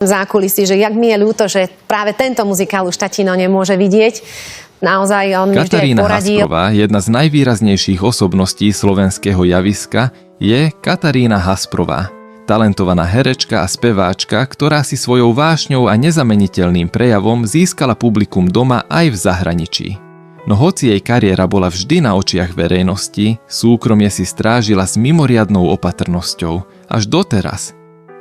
zákulisí, že jak mi je ľúto, že práve tento muzikál už tatino nemôže vidieť. Naozaj on mi vždy aj poradil. Katarína Hasprová, jedna z najvýraznejších osobností slovenského javiska, je Katarína Hasprová. Talentovaná herečka a speváčka, ktorá si svojou vášňou a nezameniteľným prejavom získala publikum doma aj v zahraničí. No hoci jej kariéra bola vždy na očiach verejnosti, súkromie si strážila s mimoriadnou opatrnosťou. Až doteraz.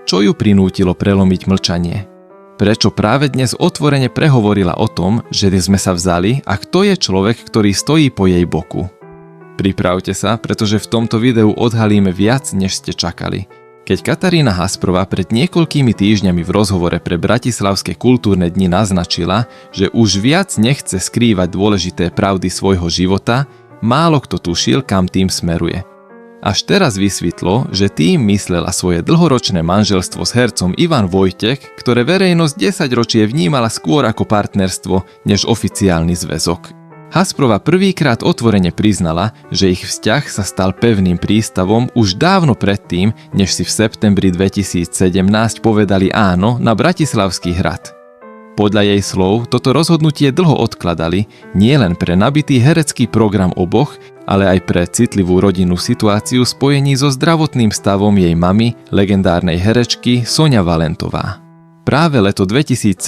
Čo ju prinútilo prelomiť mlčanie? Prečo práve dnes otvorene prehovorila o tom, že sme sa vzali a kto je človek, ktorý stojí po jej boku? Pripravte sa, pretože v tomto videu odhalíme viac, než ste čakali. Keď Katarína Hasprová pred niekoľkými týždňami v rozhovore pre Bratislavské kultúrne dni naznačila, že už viac nechce skrývať dôležité pravdy svojho života, málo kto tušil, kam tým smeruje. Až teraz vysvetlo, že tým myslela svoje dlhoročné manželstvo s hercom Ivan Vojtek, ktoré verejnosť 10 ročie vnímala skôr ako partnerstvo, než oficiálny zväzok. Hasprová prvýkrát otvorene priznala, že ich vzťah sa stal pevným prístavom už dávno predtým, než si v septembri 2017 povedali áno na Bratislavský hrad. Podľa jej slov toto rozhodnutie dlho odkladali, nielen pre nabitý herecký program oboch, ale aj pre citlivú rodinnú situáciu spojení so zdravotným stavom jej mamy, legendárnej herečky Soňa Valentová. Práve leto 2017,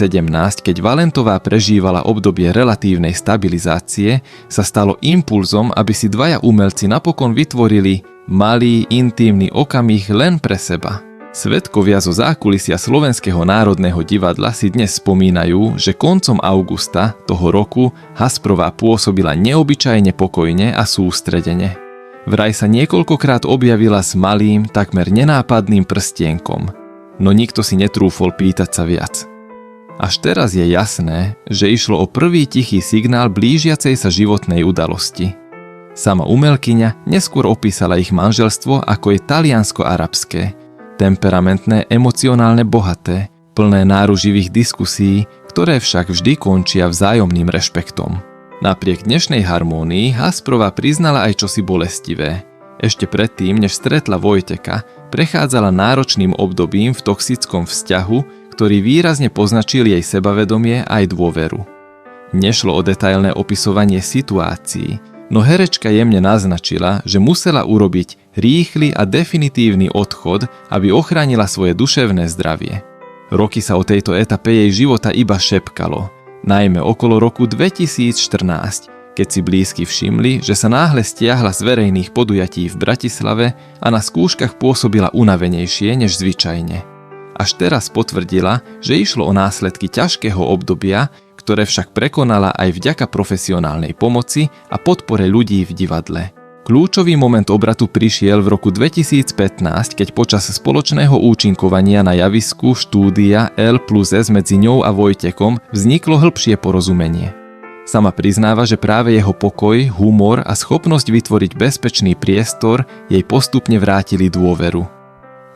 keď Valentová prežívala obdobie relatívnej stabilizácie, sa stalo impulzom, aby si dvaja umelci napokon vytvorili malý, intímny okamih len pre seba. Svedkovia zo zákulisia Slovenského národného divadla si dnes spomínajú, že koncom augusta toho roku Hasprová pôsobila neobyčajne pokojne a sústredene. Vraj sa niekoľkokrát objavila s malým, takmer nenápadným prstienkom, no nikto si netrúfol pýtať sa viac. Až teraz je jasné, že išlo o prvý tichý signál blížiacej sa životnej udalosti. Sama umelkyňa neskôr opísala ich manželstvo ako je taliansko-arabské, temperamentné, emocionálne bohaté, plné náruživých diskusí, ktoré však vždy končia vzájomným rešpektom. Napriek dnešnej harmónii Hasprová priznala aj čosi bolestivé. Ešte predtým, než stretla Vojteka, prechádzala náročným obdobím v toxickom vzťahu, ktorý výrazne poznačil jej sebavedomie aj dôveru. Nešlo o detailné opisovanie situácií, no herečka jemne naznačila, že musela urobiť rýchly a definitívny odchod, aby ochránila svoje duševné zdravie. Roky sa o tejto etape jej života iba šepkalo, najmä okolo roku 2014, keď si blízky všimli, že sa náhle stiahla z verejných podujatí v Bratislave a na skúškach pôsobila unavenejšie než zvyčajne. Až teraz potvrdila, že išlo o následky ťažkého obdobia, ktoré však prekonala aj vďaka profesionálnej pomoci a podpore ľudí v divadle. Kľúčový moment obratu prišiel v roku 2015, keď počas spoločného účinkovania na javisku štúdia L+S medzi ňou a Vojtekom vzniklo hĺbšie porozumenie. Sama priznáva, že práve jeho pokoj, humor a schopnosť vytvoriť bezpečný priestor jej postupne vrátili dôveru.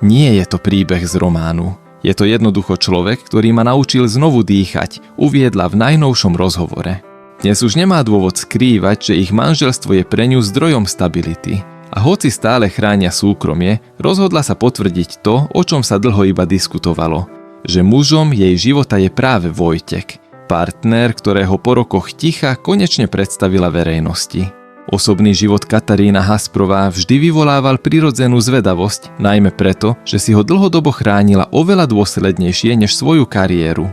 Nie je to príbeh z románu. Je to jednoducho človek, ktorý ma naučil znovu dýchať, uviedla v najnovšom rozhovore. Dnes už nemá dôvod skrývať, že ich manželstvo je pre ňu zdrojom stability. A hoci stále chránia súkromie, rozhodla sa potvrdiť to, o čom sa dlho iba diskutovalo. Že mužom jej života je práve Vojtek, partner, ktorého po rokoch ticha konečne predstavila verejnosti. Osobný život Katarína Hasprová vždy vyvolával prirodzenú zvedavosť, najmä preto, že si ho dlhodobo chránila oveľa dôslednejšie než svoju kariéru.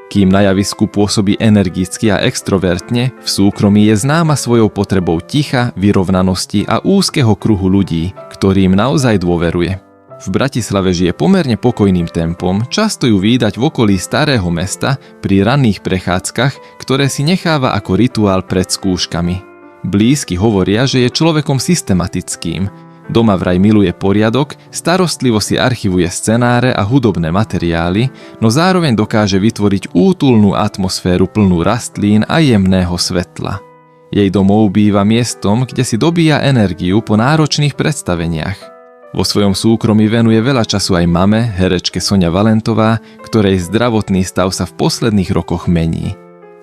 Kým na javisku pôsobí energicky a extrovertne, v súkromí je známa svojou potrebou ticha, vyrovnanosti a úzkeho kruhu ľudí, ktorým naozaj dôveruje. V Bratislave žije pomerne pokojným tempom, často ju vídať v okolí Starého mesta pri ranných prechádzkach, ktoré si necháva ako rituál pred skúškami. Blízky hovoria, že je človekom systematickým. Doma vraj miluje poriadok, starostlivo si archivuje scenáre a hudobné materiály, no zároveň dokáže vytvoriť útulnú atmosféru plnú rastlín a jemného svetla. Jej domov býva miestom, kde si dobíja energiu po náročných predstaveniach. Vo svojom súkromí venuje veľa času aj mame, herečke Soňa Valentová, ktorej zdravotný stav sa v posledných rokoch mení.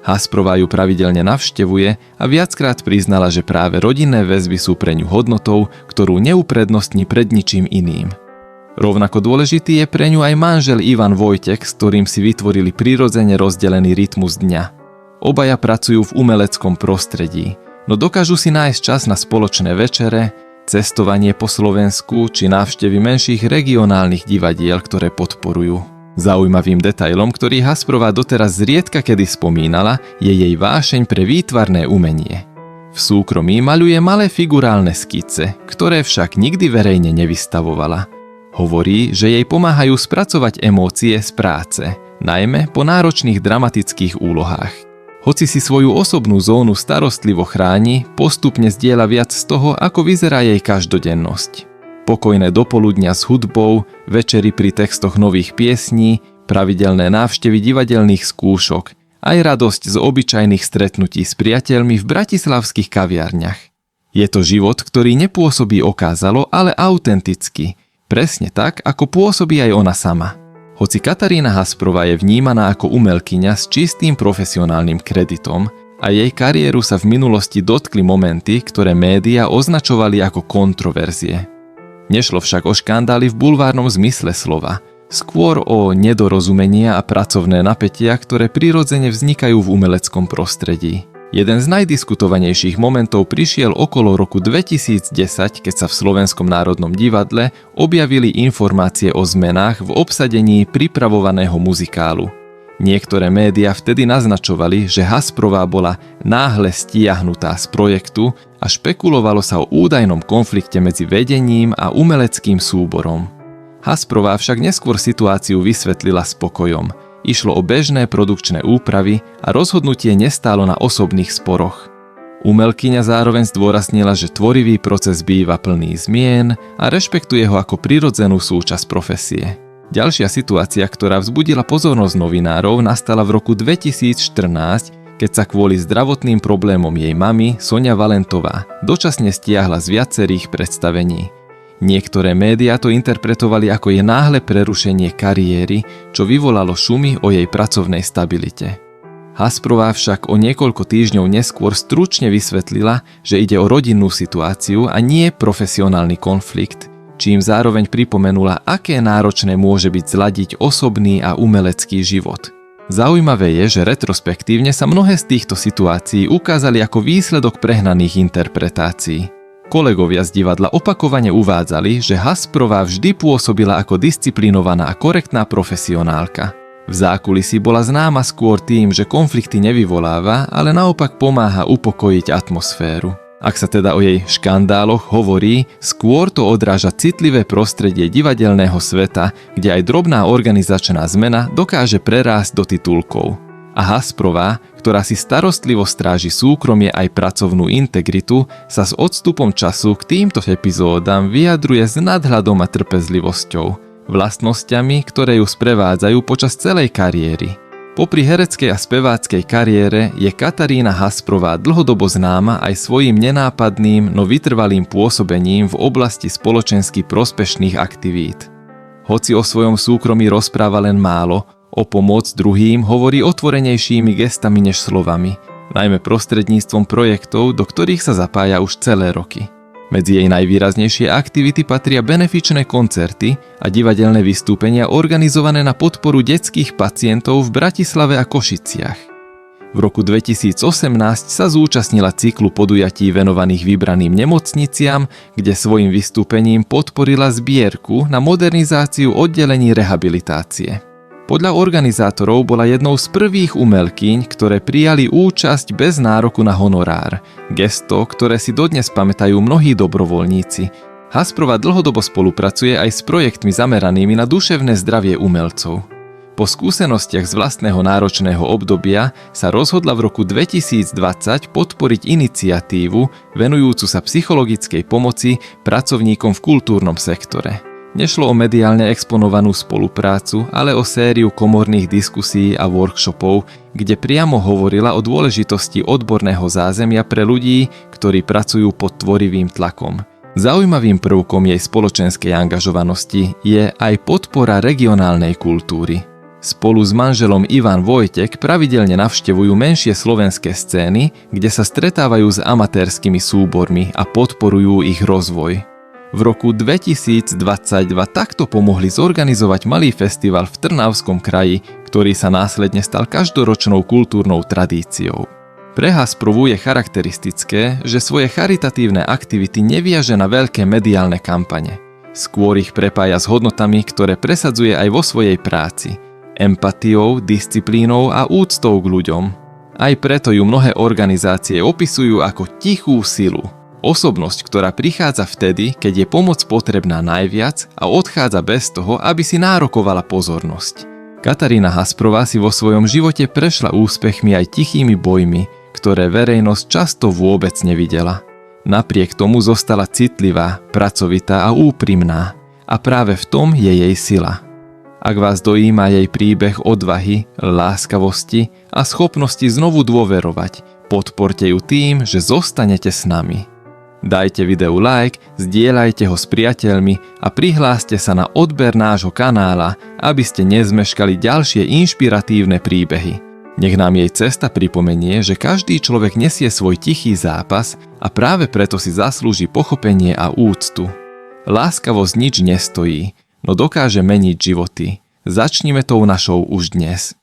Hasprová ju pravidelne navštevuje a viackrát priznala, že práve rodinné väzby sú pre ňu hodnotou, ktorú neuprednostní pred ničím iným. Rovnako dôležitý je pre ňu aj manžel Ivan Vojtek, s ktorým si vytvorili prirodzene rozdelený rytmus dňa. Obaja pracujú v umeleckom prostredí, no dokážu si nájsť čas na spoločné večere, cestovanie po Slovensku či návštevy menších regionálnych divadiel, ktoré podporujú. Zaujímavým detailom, ktorý Hasprová doteraz zriedka kedy spomínala, je jej vášeň pre výtvarné umenie. V súkromí maľuje malé figurálne skice, ktoré však nikdy verejne nevystavovala. Hovorí, že jej pomáhajú spracovať emócie z práce, najmä po náročných dramatických úlohách. Hoci si svoju osobnú zónu starostlivo chráni, postupne zdieľa viac z toho, ako vyzerá jej každodennosť. Pokojné dopoludňa s hudbou, večery pri textoch nových piesní, pravidelné návštevy divadelných skúšok, aj radosť z obyčajných stretnutí s priateľmi v bratislavských kaviarniach. Je to život, ktorý nepôsobí okázalo, ale autenticky, presne tak, ako pôsobí aj ona sama. Hoci Katarína Hasprová je vnímaná ako umelkyňa s čistým profesionálnym kreditom a jej kariéru sa v minulosti dotkli momenty, ktoré médiá označovali ako kontroverzie. Nešlo však o škandály v bulvárnom zmysle slova, skôr o nedorozumenia a pracovné napätia, ktoré prirodzene vznikajú v umeleckom prostredí. Jeden z najdiskutovanejších momentov prišiel okolo roku 2010, keď sa v Slovenskom národnom divadle objavili informácie o zmenách v obsadení pripravovaného muzikálu. Niektoré médiá vtedy naznačovali, že Hasprová bola náhle stiahnutá z projektu a špekulovalo sa o údajnom konflikte medzi vedením a umeleckým súborom. Hasprová však neskôr situáciu vysvetlila spokojom. Išlo o bežné produkčné úpravy a rozhodnutie nestálo na osobných sporoch. Umelkyňa zároveň zdôraznila, že tvorivý proces býva plný zmien a rešpektuje ho ako prirodzenú súčasť profesie. Ďalšia situácia, ktorá vzbudila pozornosť novinárov, nastala v roku 2014, keď sa kvôli zdravotným problémom jej mamy, Sonia Valentová, dočasne stiahla z viacerých predstavení. Niektoré médiá to interpretovali ako jej náhle prerušenie kariéry, čo vyvolalo šumy o jej pracovnej stabilite. Hasprová však o niekoľko týždňov neskôr stručne vysvetlila, že ide o rodinnú situáciu a nie profesionálny konflikt, čím zároveň pripomenula, aké náročné môže byť zladiť osobný a umelecký život. Zaujímavé je, že retrospektívne sa mnohé z týchto situácií ukázali ako výsledok prehnaných interpretácií. Kolegovia z divadla opakovane uvádzali, že Hasprová vždy pôsobila ako disciplinovaná a korektná profesionálka. V zákulisí bola známa skôr tým, že konflikty nevyvoláva, ale naopak pomáha upokojiť atmosféru. Ak sa teda o jej škandáloch hovorí, skôr to odráža citlivé prostredie divadelného sveta, kde aj drobná organizačná zmena dokáže prerásť do titulkov. A Hasprová, ktorá si starostlivo stráži súkromie aj pracovnú integritu, sa s odstupom času k týmto epizódam vyjadruje s nadhľadom a trpezlivosťou, vlastnosťami, ktoré ju sprevádzajú počas celej kariéry. Popri hereckej a speváckej kariére je Katarína Hasprová dlhodobo známa aj svojím nenápadným, no vytrvalým pôsobením v oblasti spoločensky prospešných aktivít. Hoci o svojom súkromí rozpráva len málo, o pomoc druhým hovorí otvorenejšími gestami než slovami, najmä prostredníctvom projektov, do ktorých sa zapája už celé roky. Medzi jej najvýraznejšie aktivity patria benefičné koncerty a divadelné vystúpenia organizované na podporu detských pacientov v Bratislave a Košiciach. V roku 2018 sa zúčastnila cyklu podujatí venovaných vybraným nemocniciam, kde svojim vystúpením podporila zbierku na modernizáciu oddelení rehabilitácie. Podľa organizátorov bola jednou z prvých umelkyň, ktoré prijali účasť bez nároku na honorár, gesto, ktoré si dodnes pamätajú mnohí dobrovoľníci. Hasprová dlhodobo spolupracuje aj s projektmi zameranými na duševné zdravie umelcov. Po skúsenostiach z vlastného náročného obdobia sa rozhodla v roku 2020 podporiť iniciatívu venujúcu sa psychologickej pomoci pracovníkom v kultúrnom sektore. Nešlo o mediálne exponovanú spoluprácu, ale o sériu komorných diskusí a workshopov, kde priamo hovorila o dôležitosti odborného zázemia pre ľudí, ktorí pracujú pod tvorivým tlakom. Zaujímavým prvkom jej spoločenskej angažovanosti je aj podpora regionálnej kultúry. Spolu s manželom Ivan Vojtek pravidelne navštevujú menšie slovenské scény, kde sa stretávajú s amatérskymi súbormi a podporujú ich rozvoj. V V roku 2022 takto pomohli zorganizovať malý festival v Trnavskom kraji, ktorý sa následne stal každoročnou kultúrnou tradíciou. Pre Hasprovu je charakteristické, že svoje charitatívne aktivity neviaže na veľké mediálne kampane. Skôr ich prepája s hodnotami, ktoré presadzuje aj vo svojej práci. Empatiou, disciplínou a úctou k ľuďom. Aj preto ju mnohé organizácie opisujú ako tichú silu. Osobnosť, ktorá prichádza vtedy, keď je pomoc potrebná najviac a odchádza bez toho, aby si nárokovala pozornosť. Katarína Hasprová si vo svojom živote prešla úspechmi aj tichými bojmi, ktoré verejnosť často vôbec nevidela. Napriek tomu zostala citlivá, pracovitá a úprimná. A práve v tom je jej sila. Ak vás dojíma jej príbeh odvahy, láskavosti a schopnosti znovu dôverovať, podporte ju tým, že zostanete s nami. Dajte videu like, zdieľajte ho s priateľmi a prihláste sa na odber nášho kanála, aby ste nezmeškali ďalšie inšpiratívne príbehy. Nech nám jej cesta pripomenie, že každý človek nesie svoj tichý zápas a práve preto si zaslúži pochopenie a úctu. Láskavosť nič nestojí, no dokáže meniť životy. Začnime tou našou už dnes.